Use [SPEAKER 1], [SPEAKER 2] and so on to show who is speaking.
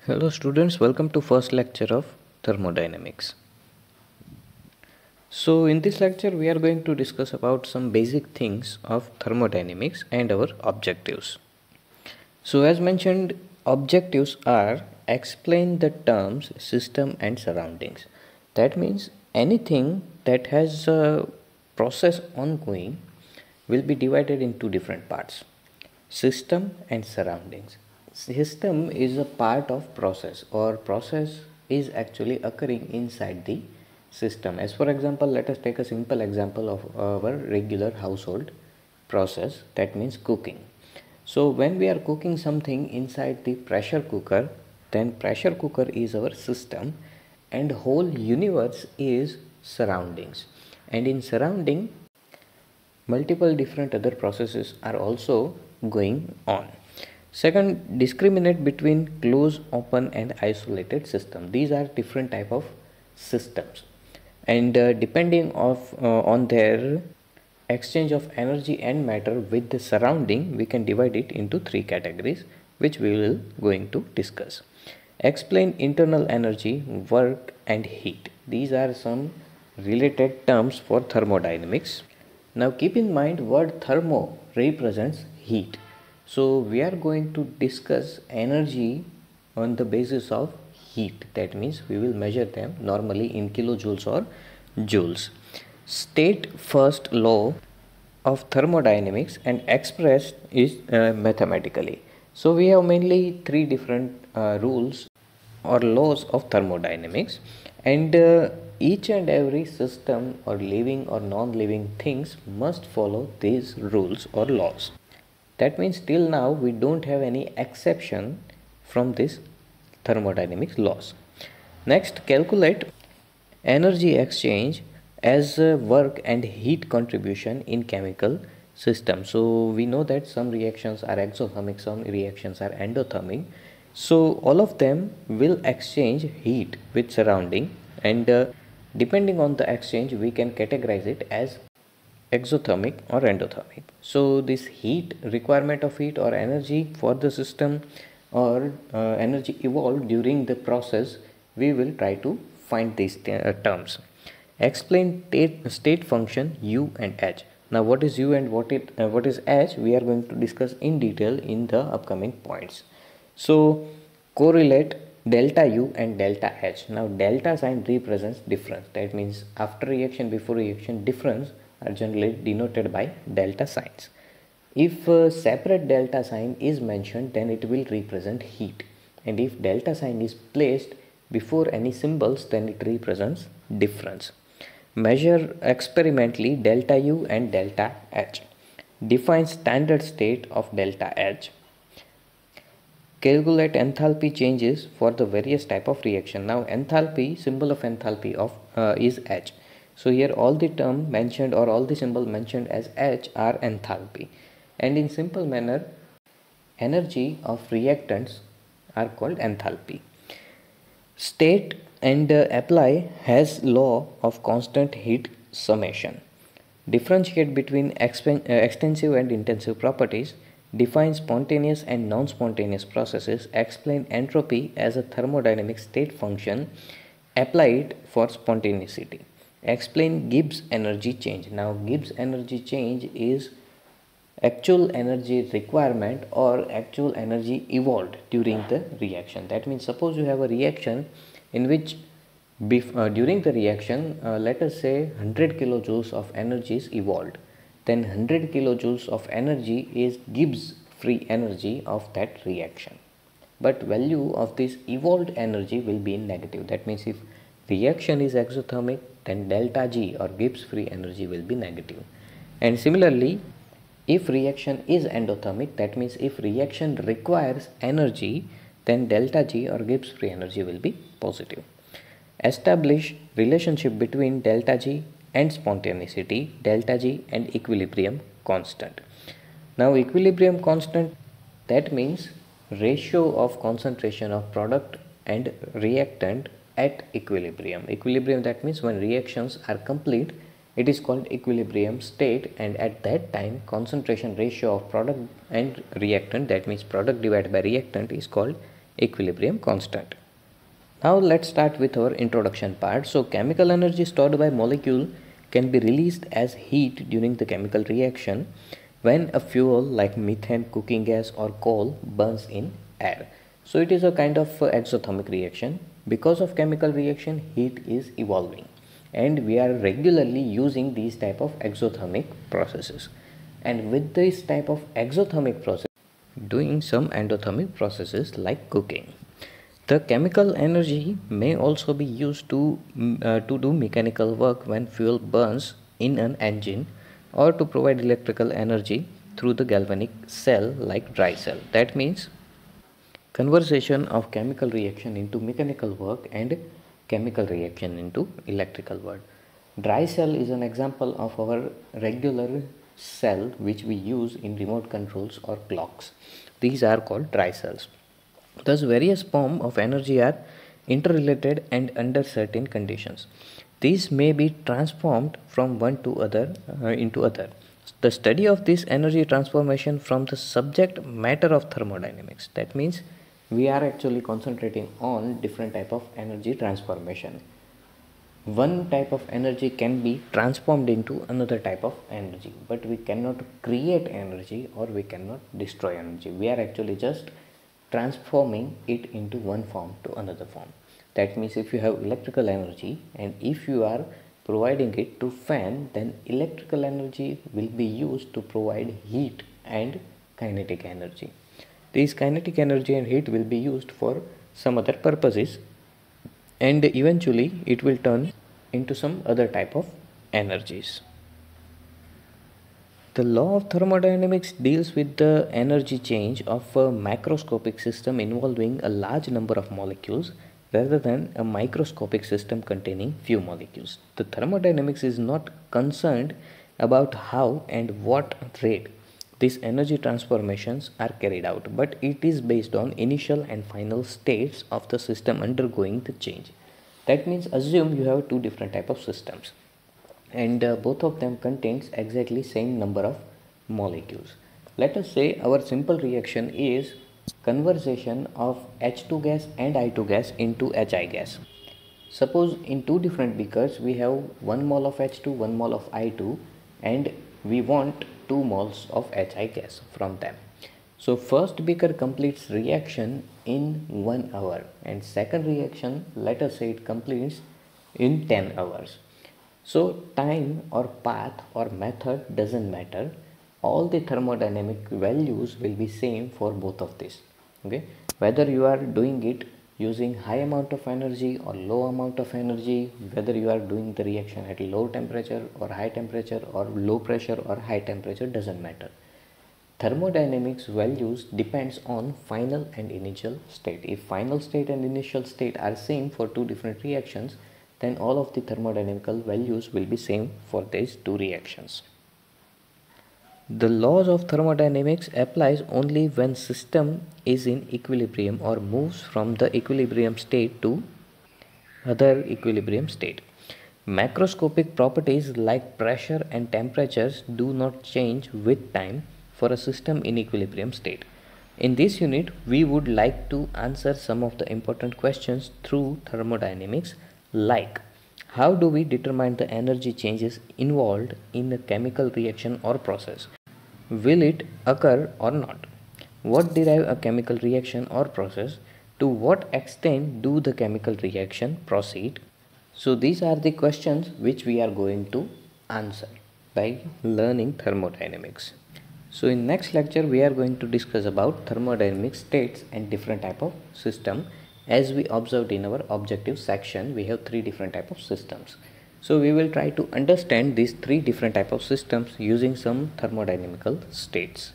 [SPEAKER 1] Hello students, welcome to first lecture of thermodynamics. So in this lecture we are going to discuss about some basic things of thermodynamics and our objectives. So as mentioned, objectives are explain the terms system and surroundings. That means anything that has a process ongoing will be divided into different parts: system and surroundings. System is a part of process, or process is actually occurring inside the system. As for example, let us take a simple example of our regular household process, that means cooking. So when we are cooking something inside the pressure cooker, then pressure cooker is our system and whole universe is surroundings. And in surrounding, multiple different other processes are also going on. Second, discriminate between closed, open and isolated system. These are different type of systems, and depending on their exchange of energy and matter with the surrounding, we can divide it into three categories, which we will going to discuss. Explain internal energy, work and heat. These are some related terms for thermodynamics. Now keep in mind, word thermo represents heat. So we are going to discuss energy on the basis of heat. That means we will measure them normally in kilojoules or joules. State first law of thermodynamics and expressed is mathematically. So we have mainly three different rules or laws of thermodynamics, and each and every system or living or non-living things must follow these rules or laws. That means till now we don't have any exception from this thermodynamics laws. Next, calculate energy exchange as work and heat contribution in chemical system. So we know that some reactions are exothermic, some reactions are endothermic. So all of them will exchange heat with surrounding, and depending on the exchange we can categorize it as exothermic or endothermic. So this heat, requirement of heat or energy for the system, or energy evolved during the process, we will try to find these terms. Explain state function U and H. Now what is U and what is H, we are going to discuss in detail in the upcoming points. So correlate delta U and delta H. Now delta sign represents difference. That means after reaction, before reaction, difference are generally denoted by delta signs. If a separate delta sign is mentioned, then it will represent heat, and if delta sign is placed before any symbols, then it represents difference. Measure experimentally delta U and delta H. Define standard state of delta H. Calculate enthalpy changes for the various type of reaction. Now enthalpy, symbol of enthalpy of is H. So here all the term mentioned or all the symbol mentioned as H are enthalpy, and in simple manner energy of reactants are called enthalpy. State and apply has law of constant heat summation. Differentiate between extensive and intensive properties. Define spontaneous and non-spontaneous processes. Explain entropy as a thermodynamic state function. Apply it for spontaneity. Explain Gibbs energy change. Now Gibbs energy change is actual energy requirement or actual energy evolved during the reaction. That means suppose you have a reaction in which during the reaction let us say 100 kilojoules of energy is evolved, then 100 kilojoules of energy is Gibbs free energy of that reaction, but value of this evolved energy will be in negative. That means if reaction is exothermic, then delta G or Gibbs free energy will be negative. And similarly, if reaction is endothermic, that means if reaction requires energy, then delta G or Gibbs free energy will be positive. Establish relationship between delta G and spontaneity, delta G and equilibrium constant. Now equilibrium constant, that means ratio of concentration of product and reactant at equilibrium. Equilibrium, that means when reactions are complete, it is called equilibrium state, and at that time concentration ratio of product and reactant, that means product divided by reactant, is called equilibrium constant. Now let's start with our introduction part. So chemical energy stored by molecule can be released as heat during the chemical reaction when a fuel like methane, cooking gas or coal burns in air. So it is a kind of exothermic reaction. Because of chemical reaction, heat is evolving and we are regularly using these type of exothermic processes. And with this type of exothermic process, doing some endothermic processes like cooking. The chemical energy may also be used to do mechanical work when fuel burns in an engine, or to provide electrical energy through the galvanic cell like dry cell. That means conversion of chemical reaction into mechanical work and chemical reaction into electrical work. Dry cell is an example of our regular cell which we use in remote controls or clocks. These are called dry cells. Thus, various forms of energy are interrelated and under certain conditions. These may be transformed from one to other into other. The study of this energy transformation from the subject matter of thermodynamics. That means we are actually concentrating on different type of energy transformation. One type of energy can be transformed into another type of energy, but we cannot create energy or we cannot destroy energy. We are actually just transforming it into one form to another form. That means if you have electrical energy and if you are providing it to fan, then electrical energy will be used to provide heat and kinetic energy. This kinetic energy and heat will be used for some other purposes, and eventually it will turn into some other type of energies. The law of thermodynamics deals with the energy change of a macroscopic system involving a large number of molecules rather than a microscopic system containing few molecules. The thermodynamics is not concerned about how and what rate these energy transformations are carried out, but it is based on initial and final states of the system undergoing the change. That means assume you have two different type of systems and both of them contains exactly same number of molecules. Let us say our simple reaction is conversion of H2 gas and I2 gas into HI gas. Suppose in two different beakers we have 1 mole of H2, 1 mole of I2 and we want 2 moles of HI gas from them. So first beaker completes reaction in 1 hour and second reaction, let us say it completes in 10 hours. So time or path or method doesn't matter. All the thermodynamic values will be same for both of these. Okay, whether you are doing it using high amount of energy or low amount of energy, whether you are doing the reaction at low temperature or high temperature or low pressure or high temperature, doesn't matter. Thermodynamics values depends on final and initial state. If final state and initial state are same for two different reactions, then all of the thermodynamical values will be same for these two reactions. The laws of thermodynamics applies only when system is in equilibrium or moves from the equilibrium state to other equilibrium state. Macroscopic properties like pressure and temperatures do not change with time for a system in equilibrium state. In this unit, we would like to answer some of the important questions through thermodynamics, like how do we determine the energy changes involved in a chemical reaction or process? Will it occur or not? What derive a chemical reaction or process? To what extent do the chemical reaction proceed? So these are the questions which we are going to answer by learning thermodynamics. So in next lecture we are going to discuss about thermodynamic states and different type of system. As we observed in our objective section, we have three different type of systems. So we will try to understand these three different type of systems using some thermodynamical states.